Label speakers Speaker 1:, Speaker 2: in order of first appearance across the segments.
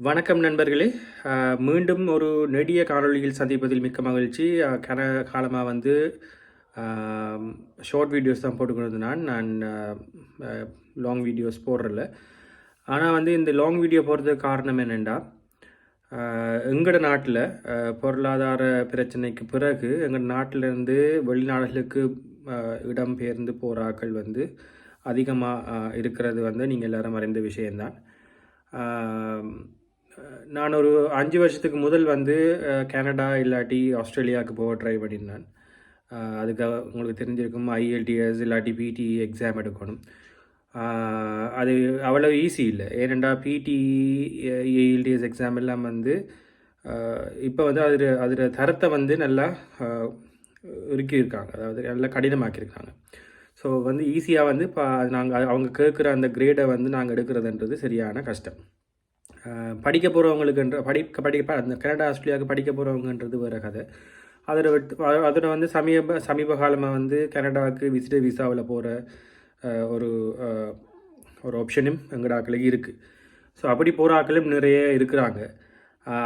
Speaker 1: வணக்கம் நண்பர்களே. மீண்டும் ஒரு நெடிய காணொளியில் சந்திப்பதில் மிக்க மகிழ்ச்சி. காலமாக வந்து ஷார்ட் வீடியோஸ் தான் போட்டுக்கொண்டு நான் லாங் வீடியோஸ் போடுறல. ஆனால் வந்து இந்த லாங் வீடியோ போடுறதுக்கு காரணம் என்னென்னா, எங்களோட நாட்டில் பொருளாதார பிரச்சனைக்கு பிறகு எங்கள் நாட்டிலேருந்து வெளிநாடுகளுக்கு இடம்பெயர்ந்து போகிறாக்கள் வந்து அதிகமாக இருக்கிறது வந்து நீங்கள் எல்லோரும் அறிந்த விஷயம்தான். நான் ஒரு 5 வருஷத்துக்கு முதல் வந்து கனடா இல்லாட்டி ஆஸ்திரேலியாவுக்கு போக ட்ரை பண்ணியிருந்தேன். அதுக்காக உங்களுக்கு தெரிஞ்சிருக்கும், ஐஎல்டிஎஸ் இல்லாட்டி பிடி எக்ஸாம் எடுக்கணும். அது அவ்வளோ ஈஸி இல்லை. ஏனெண்டா பிடி ஏஎல்டிஎஸ் எக்ஸாம் எல்லாம் வந்து இப்போ வந்து அதில் தரத்தை வந்து நல்லா இருக்காங்க, அதாவது நல்லா கடினமாக்கியிருக்காங்க. ஸோ வந்து ஈஸியாக வந்து இப்போ அவங்க கேட்குற அந்த கிரேடை வந்து நாங்கள் எடுக்கிறதுன்றது சரியான கஷ்டம். படிக்க போகிறவங்களுக்குன்ற அந்த கனடா ஆஸ்திரேலியாவுக்கு படிக்க போகிறவங்கன்றது வேறு கதை. அதோட வந்து சமீப காலமாக வந்து கனடாவுக்கு விசிட்டர் விசாவில் போகிற ஒரு ஆப்ஷனும் எங்கள் ஆக்களுக்கு இருக்குது. ஸோ அப்படி போகிற ஆக்களும் நிறைய இருக்கிறாங்க.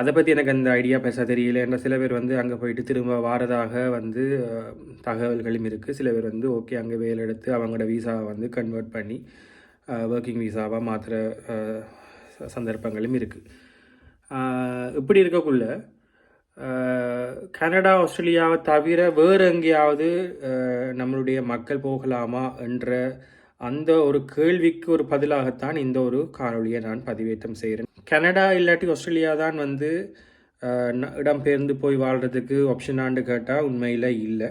Speaker 1: அதை பற்றி எனக்கு அந்த ஐடியா பேச தெரியல. ஏன்னா சில பேர் வந்து அங்கே போயிட்டு திரும்ப வாரதாக வந்து தகவல்களும் இருக்குது. சில பேர் வந்து ஓகே அங்கே வேலை எடுத்து அவங்களோட விசாவை வந்து கன்வெர்ட் பண்ணி ஒர்க்கிங் விசாவாக மாற்றுற சந்தர்ப்பங்களும் இருக்குது. இப்படி இருக்கக்குள்ள கனடா ஆஸ்திரேலியாவை தவிர வேறு எங்கேயாவது நம்மளுடைய மக்கள் போகலாமா என்ற அந்த ஒரு கேள்விக்கு ஒரு பதிலாகத்தான் இந்த ஒரு காணொலியை நான் பதிவேற்றம் செய்கிறேன். கனடா இல்லாட்டி ஆஸ்திரேலியா தான் வந்து இடம்பெயர்ந்து போய் வாழ்கிறதுக்கு ஆப்ஷனான்னு கேட்டால் உண்மையில் இல்லை.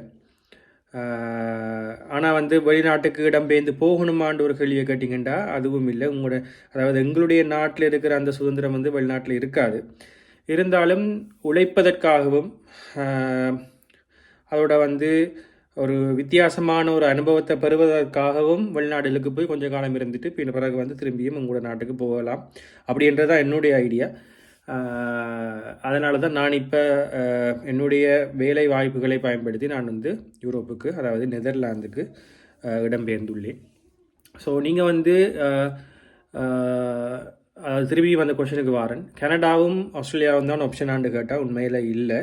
Speaker 1: ஆனால் வந்து வெளிநாட்டுக்கு இடம்பெயர்ந்து போகணுமான்ற ஒரு கேள்வியை கேட்டிங்கன்னா அதுவும் இல்லை. அதாவது எங்களுடைய நாட்டில் இருக்கிற அந்த சுதந்திரம் வந்து வெளிநாட்டில் இருக்காது. இருந்தாலும் உழைப்பதற்காகவும் அதோட வந்து ஒரு வித்தியாசமான ஒரு அனுபவத்தை பெறுவதற்காகவும் வெளிநாடுகளுக்கு போய் கொஞ்சம் காலம் இருந்துட்டு பிறகு வந்து திரும்பியும் உங்களோட நாட்டுக்கு போகலாம் அப்படின்றதான் என்னுடைய ஐடியா. அதனால தான் நான் இப்போ என்னுடைய வேலை வாய்ப்புகளை பயன்படுத்தி நான் வந்து யூரோப்புக்கு, அதாவது நெதர்லாந்துக்கு இடம்பெயர்ந்துள்ளேன். ஸோ நீங்கள் வந்து திரும்பி வந்த கொஷனுக்கு வாரன், கனடாவும் ஆஸ்திரேலியாவும் தான் ஆப்ஷனான்னு கேட்டால் உண்மையில் இல்லை.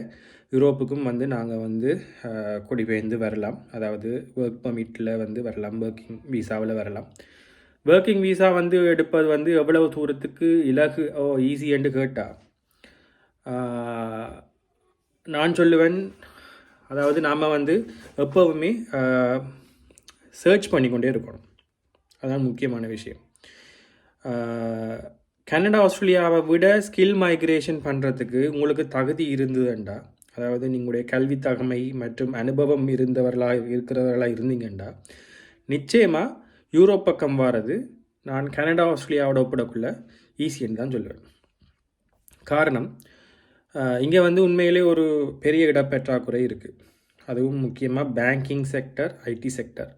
Speaker 1: யூரோப்புக்கும் வந்து நாங்கள் வந்து குடிபெயர்ந்து வரலாம், அதாவது ஒர்க் பர்மிட்டில் வந்து வரலாம், ஒர்க்கிங் விசாவில் வரலாம். ஒர்க்கிங் விசா வந்து எடுப்பது வந்து எவ்வளவு தூரத்துக்கு ஈஸி என்று கேட்டால் நான் சொல்லுவேன், அதாவது நாம் வந்து எப்போவுமே சர்ச் பண்ணிக்கொண்டே இருக்கணும். அதுதான் முக்கியமான விஷயம். கனடா ஆஸ்திரேலியாவை விட ஸ்கில் மைக்ரேஷன் பண்ணுறதுக்கு உங்களுக்கு தகுதி இருந்ததுண்டா, அதாவது நீங்களுடைய கல்வி தகமை மற்றும் அனுபவம் இருக்கிறவர்களாக இருந்தீங்கண்டா நிச்சயமாக யூரோப் பக்கம் வாரது நான் கனடா ஆஸ்திரேலியாவோட ஒப்பிடக்குள்ள ஈஸின்னு தான் சொல்லுவேன். காரணம், இங்கே வந்து உண்மையிலே ஒரு பெரிய இடப்பற்றாக்குறை இருக்குது. அதுவும் முக்கியமாக பேங்கிங் செக்டர், ஐடி செக்டர்,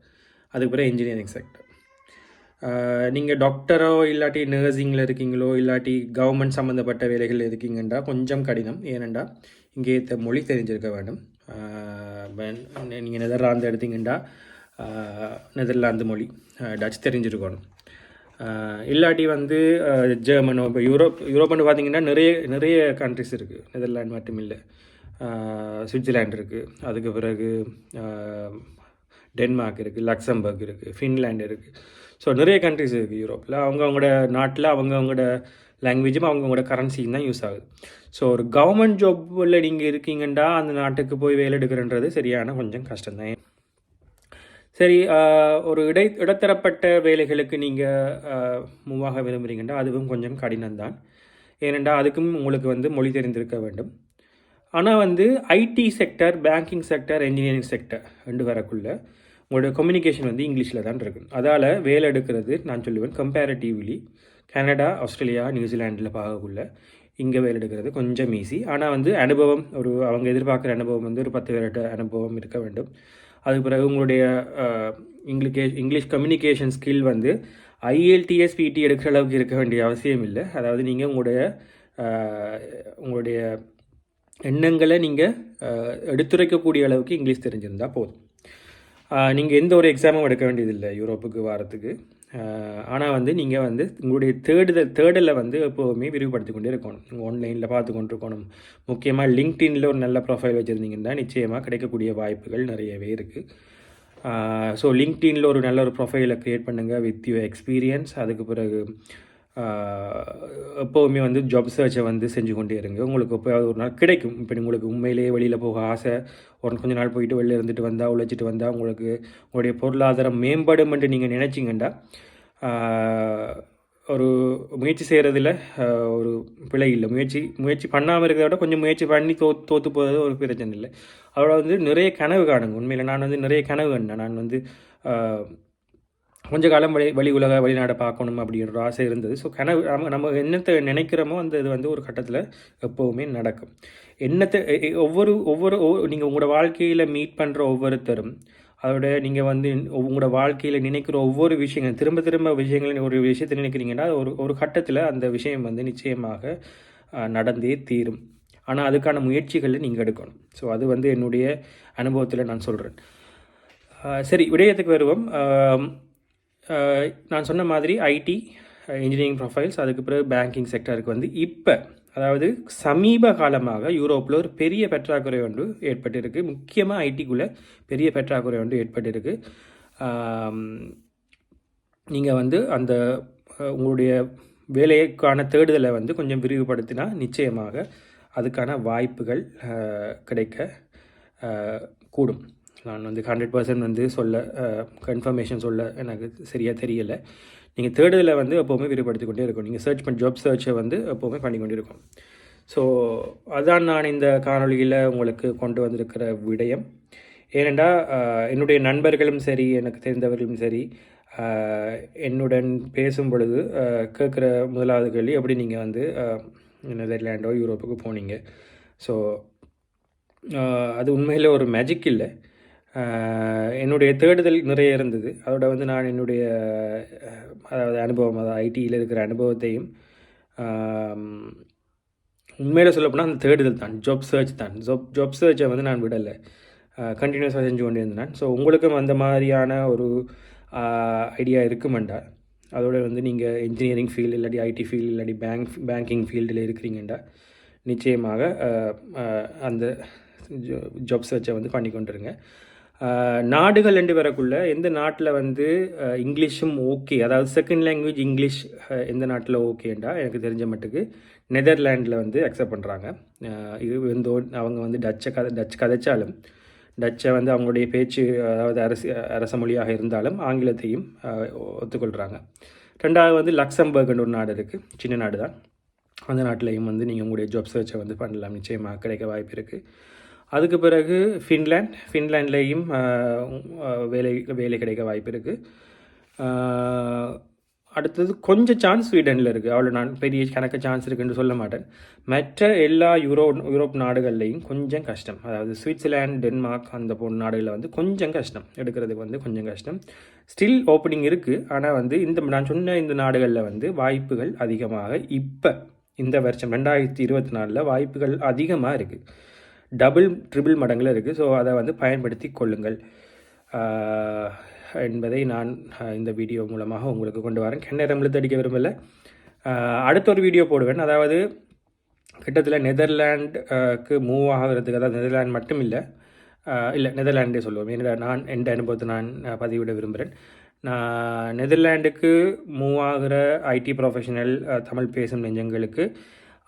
Speaker 1: அதுக்கு பிறகு இன்ஜினியரிங் செக்டர். நீங்கள் டாக்டரோ இல்லாட்டி நர்சிங்கில் இருக்கீங்களோ இல்லாட்டி கவர்மெண்ட் சம்மந்தப்பட்ட வேலைகள் இருக்கீங்கன்றா கொஞ்சம் கடினம். ஏனெண்டா இங்கே மொழி தெரிஞ்சிருக்க வேண்டும். நீங்கள் நெதர்லாந்து எடுத்தீங்கண்டா நெதர்லாந்து மொழி, டச் தெரிஞ்சிருக்கணும். இல்லாட்டி வந்து ஜெர்மனோ, இப்போ யூரோப்னு பார்த்தீங்கன்னா நிறைய கண்ட்ரிஸ் இருக்குது. நெதர்லாந்து மட்டும் இல்லை, சுவிட்சர்லாண்ட் இருக்குது, அதுக்கு பிறகு டென்மார்க் இருக்குது, லக்சம்பர்க் இருக்குது, ஃபின்லாண்ட் இருக்குது. ஸோ நிறைய கண்ட்ரிஸ் இருக்குது யூரோப்பில். அவங்களோட நாட்டில் அவங்களோட லாங்குவேஜும் அவங்களோட கரன்சியும் தான் யூஸ் ஆகுது. ஸோ ஒரு கவர்மெண்ட் ஜாப்பில் நீங்கள் இருக்கீங்கண்டா அந்த நாட்டுக்கு போய் வேலை எடுக்கிறன்றது சரியான கொஞ்சம் கஷ்டம்தான். சரி, ஒரு இடத்தரப்பட்ட வேலைகளுக்கு நீங்கள் மூவாக விரும்புகிறீங்கன்னா அதுவும் கொஞ்சம் கடினம்தான். ஏனென்றால் அதுக்கும் உங்களுக்கு வந்து மொழி தெரிந்திருக்க வேண்டும். ஆனால் வந்து IT sector, banking sector, engineering sector ரெண்டு வரக்குள்ள உங்களோட கம்யூனிகேஷன் வந்து இங்கிலீஷில் தான் இருக்குது. அதால் வேலை எடுக்கிறது நான் சொல்லுவேன் கம்பேரிட்டிவ்லி கனடா, ஆஸ்திரேலியா, நியூசிலாண்டில் பார்க்கக்குள்ள இங்கே வேலை எடுக்கிறது கொஞ்சம் ஈஸி. ஆனால் வந்து அனுபவம், அவங்க எதிர்பார்க்குற அனுபவம் வந்து ஒரு 10 வருட அனுபவம் இருக்க வேண்டும். அதுக்கு பிறகு உங்களுடைய இங்கிலீஷ் கம்யூனிகேஷன் ஸ்கில் வந்து ஐஎல்டிஎஸ் பிடி எடுக்கிற அளவுக்கு இருக்க வேண்டிய அவசியம் இல்லை. அதாவது நீங்கள் உங்களுடைய எண்ணங்களை நீங்கள் எடுத்துரைக்கக்கூடிய அளவுக்கு இங்கிலீஷ் தெரிஞ்சிருந்தால் போதும். நீங்கள் எந்த ஒரு எக்ஸாமும் எடுக்க வேண்டியதில்லை யூரோப்புக்கு வரத்துக்கு. ஆனால் வந்து நீங்கள் வந்து உங்களுடைய தேடலை வந்து எப்போவுமே விரிவுபடுத்தி கொண்டே இருக்கணும். ஆன்லைனில் பார்த்து கொண்டு இருக்கணும். முக்கியமாக லிங்க்டின்ல ஒரு நல்ல ப்ரொஃபைல் வச்சுருந்தீங்கன்னா நிச்சயமாக கிடைக்கக்கூடிய வாய்ப்புகள் நிறையவே இருக்குது. ஸோ லிங்க்டின்ல ஒரு நல்ல ஒரு ப்ரொஃபைலை க்ரியேட் பண்ணுங்கள் வித் யூ எக்ஸ்பீரியன்ஸ். அதுக்கு பிறகு எப்போவுமே வந்து ஜாப் சர்ச்சை வந்து செஞ்சு கொண்டே இருங்க. உங்களுக்கு இப்போ ஒரு நாள் கிடைக்கும். இப்போ உங்களுக்கு உண்மையிலேயே வெளியில் போக ஆசை, கொஞ்ச நாள் போயிட்டு வெளியில் இருந்துட்டு வந்தால், உழைச்சிட்டு வந்தால் உங்களுக்கு உங்களுடைய பொருளாதாரம் மேம்படும் என்று நீங்கள் நினச்சிங்கன்னா ஒரு முயற்சி செய்கிறதுல ஒரு பிழை இல்லை. முயற்சி பண்ணாமல் இருக்கிறத விட கொஞ்சம் முயற்சி பண்ணி தோற்று போகிறது ஒரு பிரச்சனை இல்லை. அதோட வந்து நிறைய கனவு காணுங்க. உண்மையில் நான் வந்து நிறைய கனவு கண்டேன். நான் வந்து கொஞ்ச காலம் வெளிநாடை பார்க்கணும் அப்படின்ற ஒரு ஆசை இருந்தது. ஸோ கனவு நம்ம என்னத்தை நினைக்கிறோமோ அந்த இது வந்து ஒரு கட்டத்தில் எப்போவுமே நடக்கும். ஒவ்வொரு நீங்கள் உங்களோட வாழ்க்கையில் மீட் பண்ணுற ஒவ்வொருத்தரும் அதோட நீங்கள் வந்து உங்களோட வாழ்க்கையில் நினைக்கிற ஒவ்வொரு விஷயங்கள் திரும்ப விஷயங்கள் ஒரு விஷயத்தை நினைக்கிறீங்கன்னா ஒரு கட்டத்தில் அந்த விஷயம் வந்து நிச்சயமாக நடந்தே தீரும். ஆனால் அதுக்கான முயற்சிகளை நீங்கள் எடுக்கணும். ஸோ அது வந்து என்னுடைய அனுபவத்தில் நான் சொல்கிறேன். சரி, விடயத்துக்கு வருவோம். நான் சொன்ன மாதிரி ஐடி இன்ஜினியரிங் ப்ரொஃபைல்ஸ், அதுக்கு பிறகு பேங்கிங் செக்டருக்கு வந்து இப்போ அதாவது சமீப காலமாக யூரோப்பில் ஒரு பெரிய பற்றாக்குறை ஒன்று ஏற்பட்டிருக்கு. முக்கியமாக ஐடிக்குள்ளே பெரிய பற்றாக்குறை ஒன்று ஏற்பட்டிருக்கு. நீங்கள் வந்து அந்த உங்களுடைய வேலைக்கான தேடுதலை வந்து கொஞ்சம் விரிவுபடுத்தினா நிச்சயமாக அதுக்கான வாய்ப்புகள் கிடைக்க கூடும். நான் வந்து 100% வந்து கன்ஃபர்மேஷன் சொல்ல எனக்கு சரியாக தெரியலை. நீங்கள் தேடுதலை வந்து எப்போவுமே விரிவுபடுத்தி கொண்டே இருக்கும். நீங்கள் ஜாப் சர்ச்சை வந்து எப்போவுமே பண்ணிக்கொண்டே இருக்கும். ஸோ அதான் நான் இந்த காணொலியில் உங்களுக்கு கொண்டு வந்திருக்கிற விடயம். ஏனென்றால் என்னுடைய நண்பர்களும் சரி, எனக்கு தெரிந்தவர்களும் சரி, என்னுடன் பேசும் பொழுது கேட்குற முதலாவது கேள்வி, எப்படி நீங்கள் வந்து நெதர்லாண்டோ யூரோப்புக்கு போனீங்க. ஸோ அது உண்மையில் ஒரு மேஜிக் இல்லை. என்னுடைய தேடுதல் நிறைய இருந்தது. அதோட வந்து நான் என்னுடைய அதாவது அனுபவம், அதாவது ஐடியில் இருக்கிற அனுபவத்தையும் உண்மையில் சொல்லப்போனால் அந்த தேடுதல் தான், ஜாப் சர்ச்சை வந்து நான் விடலை, கண்டினியூஸாக செஞ்சு கொண்டு இருந்தேன். ஸோ உங்களுக்கும் அந்த மாதிரியான ஒரு ஐடியா இருக்குமெண்டா, அதோட வந்து நீங்கள் இன்ஜினியரிங் ஃபீல்டு இல்லாட்டி ஐடி ஃபீல்டு இல்லாட்டி பேங்கிங் ஃபீல்டில் இருக்கிறீங்கண்டா நிச்சயமாக அந்த ஜாப் சர்ச்சை வந்து பண்ணி கொண்டுருங்க. நாடுகள் ரெண்டு வரக்குள்ள எந்த நாட்டில் வந்து இங்கிலீஷும் ஓகே, அதாவது செகண்ட் லாங்குவேஜ் இங்கிலீஷ் எந்த நாட்டில் ஓகேண்டா எனக்கு தெரிஞ்ச மட்டுக்கு நெதர்லாண்டில் வந்து அக்செப்ட் பண்ணுறாங்க. இது வந்து அவங்க வந்து டச் கதைச்சாலும், டச்சை வந்து அவங்களுடைய பேச்சு அதாவது அரச மொழியாக இருந்தாலும் ஆங்கிலத்தையும் ஒத்துக்கொள்கிறாங்க. ரெண்டாவது வந்து லக்சம்பர்க்னு ஒரு நாடு இருக்குது, சின்ன நாடு தான். அந்த நாட்டிலையும் வந்து நீங்கள் உங்களுடைய ஜாப் சர்ச்சை வந்து பண்ணலாம், நிச்சயமாக கிடைக்க வாய்ப்பு இருக்குது. அதுக்கு பிறகு ஃபின்லாண்ட்லேயும் வேலை கிடைக்க வாய்ப்பு இருக்குது. அடுத்தது கொஞ்சம் சான்ஸ் ஸ்வீடனில் இருக்குது. அவ்வளோ நான் பெரிய கணக்கு சான்ஸ் இருக்குன்னு சொல்ல மாட்டேன். மற்ற எல்லா யூரோப் நாடுகள்லேயும் கொஞ்சம் கஷ்டம். அதாவது சுவிட்சர்லாந்து, டென்மார்க் அந்த போன்ற நாடுகளில் வந்து கொஞ்சம் கஷ்டம், எடுக்கிறதுக்கு வந்து கொஞ்சம் கஷ்டம். ஸ்டில் ஓப்பனிங் இருக்குது. ஆனால் வந்து நான் சொன்ன இந்த நாடுகளில் வந்து வாய்ப்புகள் அதிகமாக இப்போ இந்த வருஷம் 2024 வாய்ப்புகள் அதிகமாக இருக்குது. ட்ரிபிள் மடங்கில் இருக்குது. ஸோ அதை வந்து பயன்படுத்தி கொள்ளுங்கள் என்பதை நான் இந்த வீடியோ மூலமாக உங்களுக்கு கொண்டு வரேன். நேரம் அடிக்க விரும்பலை. அடுத்த ஒரு வீடியோ போடுவேன். அதாவது கிட்டத்தில் நெதர்லாண்டுக்கு மூவ் ஆகிறதுக்கு, அதாவது நெதர்லாண்ட் மட்டும் இல்லை நெதர்லாண்டே சொல்லுவோம். ஏன்னா நான் எந்த அனுபவத்தை நான் பதிவிட விரும்புகிறேன். நான் நெதர்லாண்டுக்கு மூவ் ஆகிற ஐடி ப்ரொஃபஷனல் தமிழ் பேசும் நெஞ்சங்களுக்கு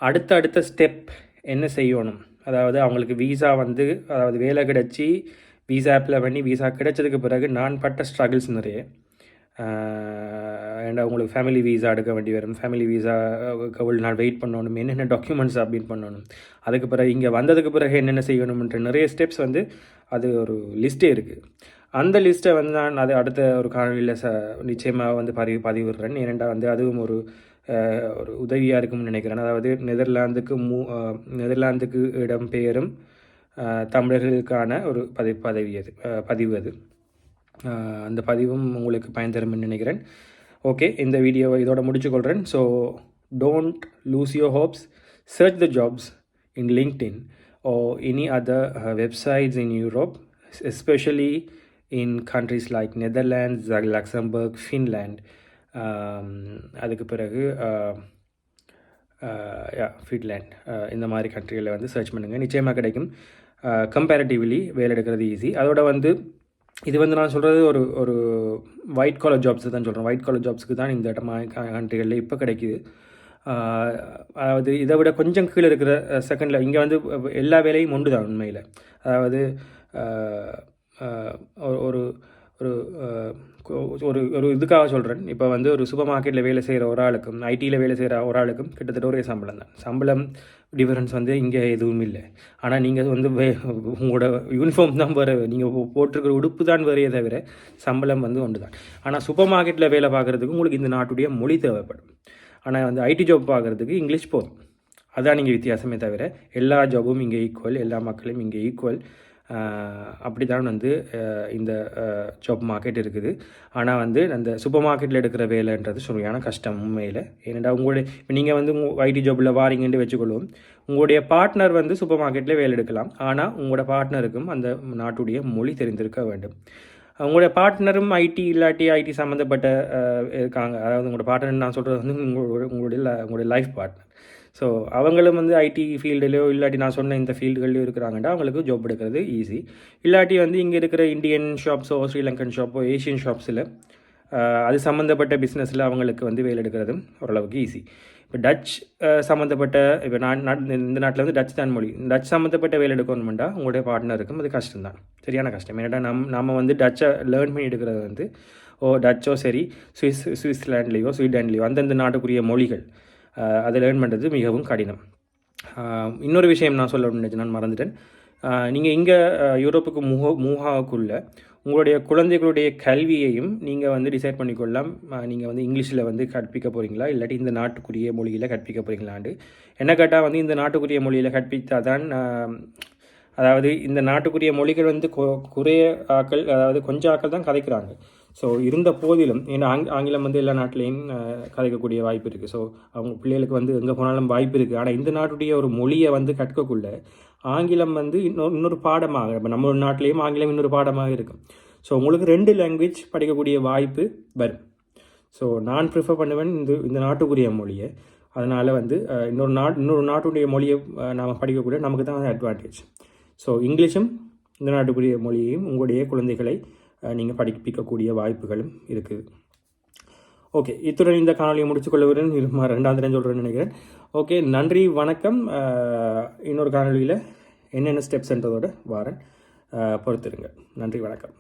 Speaker 1: அடுத்த ஸ்டெப் என்ன செய்யணும், அதாவது அவங்களுக்கு வீசா வந்து அதாவது வேலை கிடச்சி வீசா அப்ளை பண்ணி வீசா கிடைச்சதுக்கு பிறகு நான் பட்ட ஸ்ட்ரகிள்ஸ் நிறைய. ஏன்னா உங்களுக்கு ஃபேமிலி வீசா எடுக்க வேண்டி வரும், ஃபேமிலி வீசா எவ்வளோ நாள் வெயிட் பண்ணணும், என்னென்ன டாக்குமெண்ட்ஸ் அப்டேட் பண்ணணும், அதுக்கு பிறகு இங்கே வந்ததுக்கு பிறகு என்னென்ன செய்யணும்ன்ற நிறைய ஸ்டெப்ஸ் வந்து அது ஒரு லிஸ்ட்டே இருக்குது. அந்த லிஸ்ட்டை வந்து நான் அது அடுத்த ஒரு காணொலியில் நிச்சயமாக வந்து பதிவிடுறேன். ஏனெண்டா வந்து அதுவும் ஒரு உதவியாக இருக்கும்னு நினைக்கிறேன். அதாவது நெதர்லாந்துக்கு இடம்பெயரும் தமிழர்களுக்கான ஒரு பதிவு அது. அந்த பதிவும் உங்களுக்கு பயன் தரும்னு நினைக்கிறேன். ஓகே, இந்த வீடியோவை இதோட முடிச்சுக்கொள்கிறேன். So don't lose your hopes. Search the jobs in LinkedIn or any other websites in Europe, especially in countries like Netherlands, Luxembourg, Finland. அதுக்கு பிறகு ஃபின்லாண்ட், இந்த மாதிரி கண்ட்ரிகளில் வந்து சர்ச் பண்ணுங்கள், நிச்சயமாக கிடைக்கும். கம்பேரிட்டிவ்லி வேலை எடுக்கிறது ஈஸி. அதோட வந்து இது வந்து நான் சொல்கிறது ஒரு ஒயிட் காலர் ஜாப்ஸு தான் சொல்கிறேன். ஒயிட் காலர் ஜாப்ஸுக்கு தான் இந்த கண்ட்ரிகளில் இப்போ கிடைக்கிது. அதாவது இதை விட கொஞ்சம் கீழே இருக்கிற செகண்டில் இங்கே வந்து எல்லா வேலையும் ஒன்று தான் உண்மையில். அதாவது ஒரு ஒரு ஒரு ஒரு இதுக்காக சொல்கிறேன். இப்போ வந்து ஒரு சூப்பர் மார்க்கெட்டில் வேலை செய்கிற ஒரு ஆளுக்கும் ஐடியில் வேலை செய்கிற ஒரு ஆளுக்கும் கிட்டத்தட்ட ஒரே சம்பளம் தான். சம்பளம் டிஃபரன்ஸ் வந்து இங்கே எதுவும் இல்லை. ஆனால் நீங்கள் வந்து உங்களோட யூனிஃபார்ம் தான் வேறு, நீங்கள் போட்டிருக்கிற உடுப்பு தான் வேறையே தவிர சம்பளம் வந்து ஒன்று தான். ஆனால் சூப்பர் மார்க்கெட்டில் வேலை பார்க்குறதுக்கு உங்களுக்கு இந்த நாட்டுடைய மொழி தேவைப்படும். ஆனால் வந்து ஐடி ஜாப் பார்க்குறதுக்கு இங்கிலீஷ் போதும். அதான் நீங்கள் வித்தியாசமே தவிர எல்லா ஜாபும் இங்கே ஈக்குவல், எல்லா மக்களும் இங்கே ஈக்குவல். அப்படி தான் வந்து இந்த ஜாப் மார்க்கெட் இருக்குது. ஆனால் வந்து அந்த சூப்பர் மார்க்கெட்டில் எடுக்கிற வேலைன்றது சரியான கஷ்டம் உண்மையில். ஏன்னா உங்களுடைய இப்போ நீங்கள் வந்து ஐடி ஜாப்பில் வாரீங்கன்னு வச்சுக்கொள்வோம், உங்களுடைய பார்ட்னர் வந்து சூப்பர் மார்க்கெட்டில் வேலை எடுக்கலாம். ஆனால் உங்களோட பார்ட்னருக்கும் அந்த நாட்டுடைய மொழி தெரிந்திருக்க வேண்டும். உங்களுடைய பார்ட்னரும் ஐடி இல்லாட்டி ஐடி சம்மந்தப்பட்ட இருக்காங்க. அதாவது உங்களோட பார்ட்னர் நான் சொல்கிறது வந்து உங்களுடைய லைஃப் பார்ட்னர். ஸோ அவங்களும் வந்து ஐடி ஃபீல்டுலையோ இல்லாட்டி நான் சொன்ன இந்த ஃபீல்டுகள்லையோ இருக்கிறாங்கன்னா அவங்களுக்கு ஜாப் எடுக்கிறது ஈஸி. இல்லாட்டி வந்து இங்கே இருக்கிற இந்தியன் ஷாப்ஸோ ஸ்ரீலங்கன் ஷாப்போ ஏஷியன் ஷாப்ஸில் அது சம்மந்தப்பட்ட பிஸ்னஸில் அவங்களுக்கு வந்து வேலை எடுக்கிறதும் ஓரளவுக்கு ஈஸி. இப்போ டச் சம்மந்தப்பட்ட இப்போ இந்த நாட்டில் வந்து டச் தான் மொழி. டச் சம்மந்தப்பட்ட வேலை எடுக்கணுமெண்டா உங்களுடைய பார்ட்னருக்கும் அது கஷ்டம்தான், சரியான கஷ்டம். ஏன்னா நம்ம வந்து டச்சை லேர்ன் பண்ணி எடுக்கிறது வந்து டச்சோ சரி சுவிட்சர்லாண்ட்லேயோ ஸ்வீடன்லேயோ அந்தந்த நாட்டுக்குரிய மொழிகள் அதை லேர்ன் பண்ணுறது மிகவும் கடினம். இன்னொரு விஷயம் நான் சொல்ல நினைச்சு நான் மறந்துட்டேன். நீங்கள் இங்கே யூரோப்புக்கு மூவாக்குள்ள உங்களுடைய குழந்தைகளுடைய கல்வியையும் நீங்கள் வந்து டிசைட் பண்ணிக்கொள்ளலாம். நீங்கள் வந்து இங்கிலீஷில் வந்து கற்பிக்க போகிறீங்களா இல்லாட்டி இந்த நாட்டுக்குரிய மொழியில் கற்பிக்க போகிறீங்களாண்டு. என்ன கேட்டால் வந்து இந்த நாட்டுக்குரிய மொழியில் கற்பித்தால் தான், அதாவது இந்த நாட்டுக்குரிய மொழிகள் வந்து குறைய ஆக்கள், அதாவது கொஞ்சம் ஆக்கள் தான் கதைக்கிறாங்க. ஸோ இருந்த போதிலும் ஏன்னா ஆங்கிலம் வந்து எல்லா நாட்டிலையும் கதைக்கக்கூடிய வாய்ப்பு இருக்குது. ஸோ அவங்க பிள்ளைகளுக்கு வந்து எங்கே போனாலும் வாய்ப்பு இருக்குது. ஆனால் இந்த நாட்டுடைய ஒரு மொழியை வந்து கற்கக்குள்ள ஆங்கிலம் வந்து இன்னொரு பாடமாக, இப்போ நம்ம நாட்டிலையும் ஆங்கிலம் இன்னொரு பாடமாக இருக்கும். ஸோ உங்களுக்கு 2 லாங்குவேஜ் படிக்கக்கூடிய வாய்ப்பு வரும். ஸோ நான் ப்ரிஃபர் பண்ணுவேன் இந்த நாட்டுக்குரிய மொழியை. அதனால் வந்து இன்னொரு நாட்டுடைய மொழியை நாம் படிக்கக்கூடிய நமக்கு தான் அட்வான்டேஜ். ஸோ இங்கிலீஷும் இந்த நாட்டுக்குரிய மொழியையும் உங்களுடைய குழந்தைகளை நீங்கள் படிப்பிக்கக்கூடிய வாய்ப்புகளும் இருக்குது. ஓகே, இத்துடன் இந்த காணொலியை முடிச்சுக்கொள்ளுகிறேன். 2வது சொல்கிறேன்னு நினைக்கிறேன். ஓகே, நன்றி, வணக்கம். இன்னொரு காணொலியில் என்னென்ன ஸ்டெப்ஸ்ன்றதோட வாரேன், பொறுத்திருங்க. நன்றி, வணக்கம்.